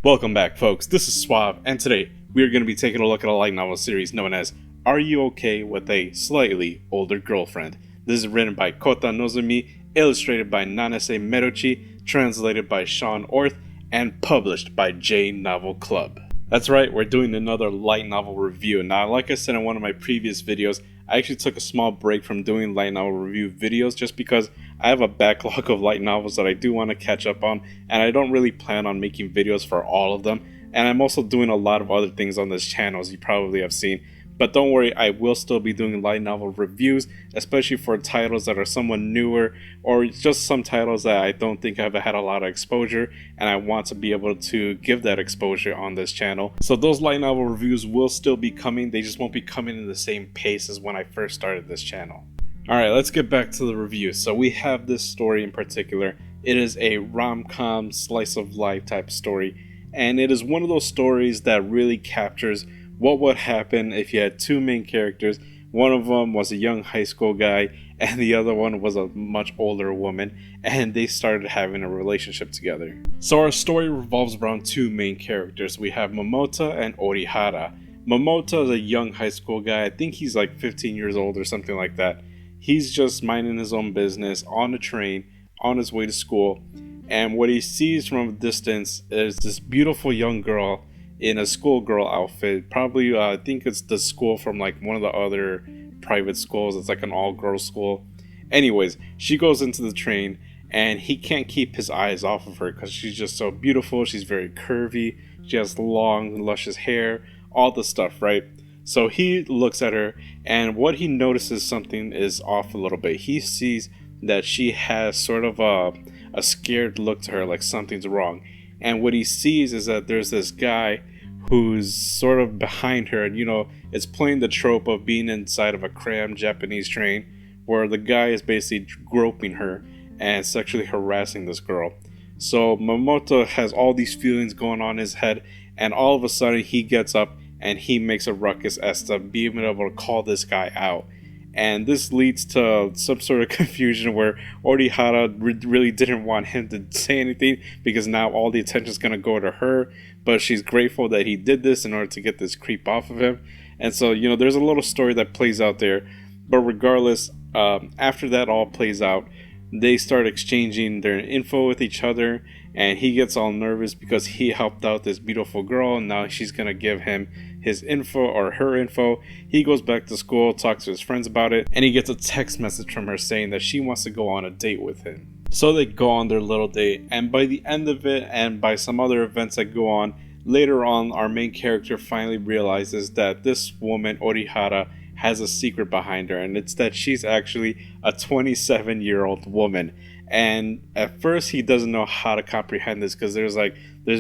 Welcome back, folks. This is Suave, and today we are going to be taking a look at a light novel series known as Are You Okay with a Slightly Older Girlfriend? This is written by Kota Nozomi, illustrated by Nanasemeruchi, translated by Orth, and published by J Novel Club. That's right, we're doing another light novel review. Now, like I said in one of my previous videos, I actually took a small break from doing light novel review videos just because I have a backlog of light novels that I do want to catch up on, and I don't really plan on making videos for all of them. And I'm also doing a lot of other things on this channel, as you probably have seen. But don't worry, I will still be doing light novel reviews, especially for titles that are somewhat newer, or just some titles that I don't think have had a lot of exposure, and I want to be able to give that exposure on this channel. So those light novel reviews will still be coming, they just won't be coming in the same pace as when I first started this channel. Alright, let's get back to the review. So we have this story in particular. It is a rom-com, slice of life type story, and it is one of those stories that really captures what would happen if you had two main characters. One of them was a young high school guy, and the other one was a much older woman, and they started having a relationship together. So our story revolves around two main characters. We have Momota and Orihara. Momota is a young high school guy. I think he's like 15 years old or something like that. He's just minding his own business on a train on his way to school, and what he sees from a distance is this beautiful young girl in a schoolgirl outfit. Probably I think it's the school from like one of the other private schools. It's like an all-girls school. Anyways, she goes into the train and he can't keep his eyes off of her because she's just so beautiful. She's very curvy, she has long luscious hair, all the stuff, right? So he looks at her, and what he notices something is off a little bit. He sees that she has sort of a scared look to her, like something's wrong. And what he sees is that there's this guy who's sort of behind her, and it's playing the trope of being inside of a crammed Japanese train where the guy is basically groping her and sexually harassing this girl. So Momota has all these feelings going on in his head, and all of a sudden he gets up and he makes a ruckus as to being able to call this guy out. And this leads to some sort of confusion where Orihara really didn't want him to say anything because now all the attention is going to go to her, but she's grateful that he did this in order to get this creep off of him. And so, there's a little story that plays out there. But regardless, after that all plays out, they start exchanging their info with each other, and he gets all nervous because he helped out this beautiful girl, and now she's going to give him his info or her info. He goes back to school, talks to his friends about it, and he gets a text message from her saying that she wants to go on a date with him. So they go on their little date, and by the end of it, and by some other events that go on, later on our main character finally realizes that this woman, Orihara, has a secret behind her, and it's that she's actually a 27-year-old woman. And at first he doesn't know how to comprehend this because there's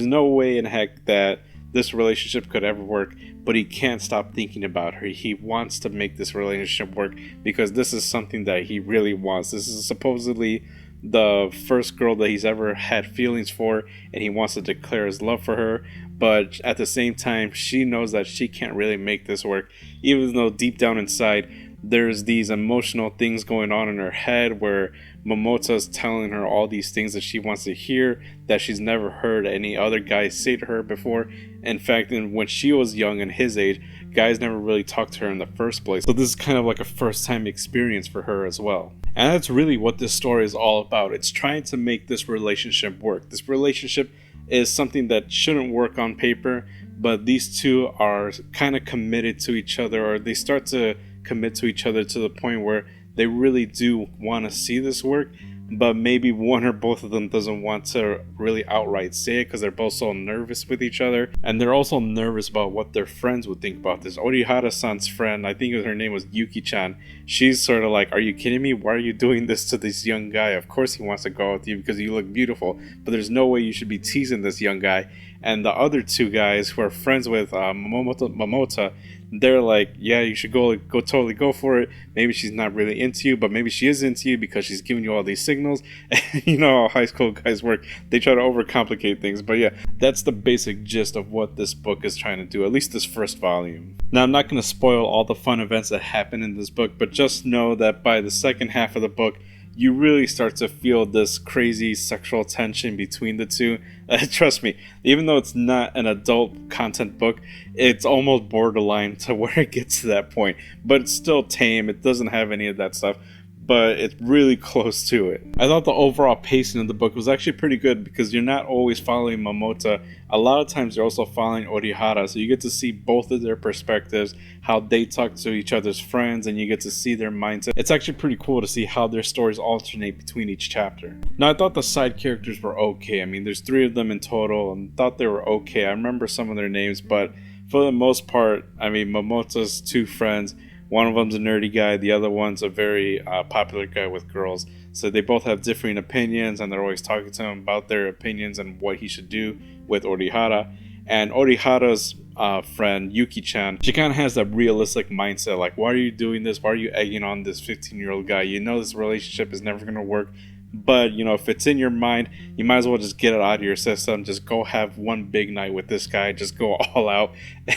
no way in heck that this relationship could ever work, but he can't stop thinking about her. He wants to make this relationship work because this is something that he really wants. This is supposedly the first girl that he's ever had feelings for, and he wants to declare his love for her. But at the same time, she knows that she can't really make this work, even though deep down inside there's these emotional things going on in her head where Momota's telling her all these things that she wants to hear that she's never heard any other guy say to her before. In fact, when she was young and his age, guys never really talked to her in the first place. So this is kind of like a first-time experience for her as well. And that's really what this story is all about. It's trying to make this relationship work. This relationship is something that shouldn't work on paper, but these two are kind of committed to each other, or they start to commit to each other to the point where they really do want to see this work, but maybe one or both of them doesn't want to really outright say it because they're both so nervous with each other, and they're also nervous about what their friends would think about this. Orihara-san's friend, I think her name was Yuki-chan, she's sort of like, are you kidding me? Why are you doing this to this young guy? Of course he wants to go out with you because you look beautiful, but there's no way you should be teasing this young guy. And the other two guys who are friends with Momota, they're like, yeah, you should go totally go for it. Maybe she's not really into you, but maybe she is into you because she's giving you all these signals. You know how high school guys work. They try to overcomplicate things. But yeah, that's the basic gist of what this book is trying to do, at least this first volume. Now, I'm not going to spoil all the fun events that happen in this book, but just know that by the second half of the book, you really start to feel this crazy sexual tension between the two. Trust me, even though it's not an adult content book, it's almost borderline to where it gets to that point. But it's still tame, it doesn't have any of that stuff, but it's really close to it. I thought the overall pacing of the book was actually pretty good because you're not always following Momota. A lot of times you're also following Orihara, so you get to see both of their perspectives, how they talk to each other's friends, and you get to see their mindset. It's actually pretty cool to see how their stories alternate between each chapter. Now, I thought the side characters were okay. I mean, there's 3 of them in total, and thought they were okay. I remember some of their names, but for the most part, I mean, Momota's 2 friends, one of them's a nerdy guy, the other one's a very popular guy with girls. So they both have differing opinions, and they're always talking to him about their opinions and what he should do with Orihara. And Orihara's friend, Yuki-chan, she kind of has that realistic mindset, like, why are you doing this? Why are you egging on this 15-year-old guy? You know this relationship is never going to work. But, you know, if it's in your mind, you might as well just get it out of your system. Just go have one big night with this guy. Just go all out.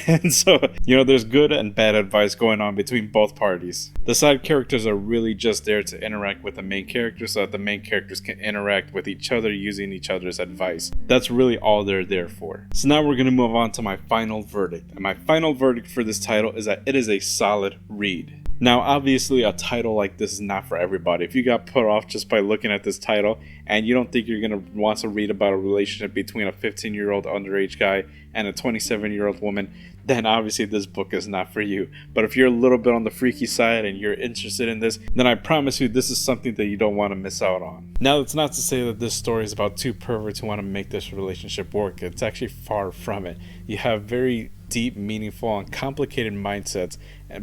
And so, you know, there's good and bad advice going on between both parties. The side characters are really just there to interact with the main characters so that the main characters can interact with each other using each other's advice. That's really all they're there for. So now we're going to move on to my final verdict. And my final verdict for this title is that it is a solid read. Now, obviously, a title like this is not for everybody. If you got put off just by looking at this title and you don't think you're going to want to read about a relationship between a 15-year-old underage guy and a 27-year-old woman, then obviously this book is not for you. But if you're a little bit on the freaky side and you're interested in this, then I promise you this is something that you don't want to miss out on. Now, that's not to say that this story is about 2 perverts who want to make this relationship work. It's actually far from it. You have very deep, meaningful, and complicated mindsets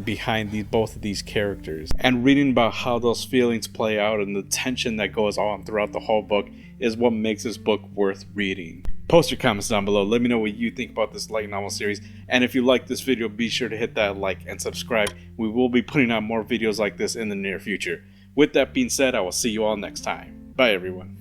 behind both of these characters. And reading about how those feelings play out and the tension that goes on throughout the whole book is what makes this book worth reading. Post your comments down below. Let me know what you think about this light novel series. And if you like this video, be sure to hit that like and subscribe. We will be putting out more videos like this in the near future. With that being said, I will see you all next time. Bye, everyone.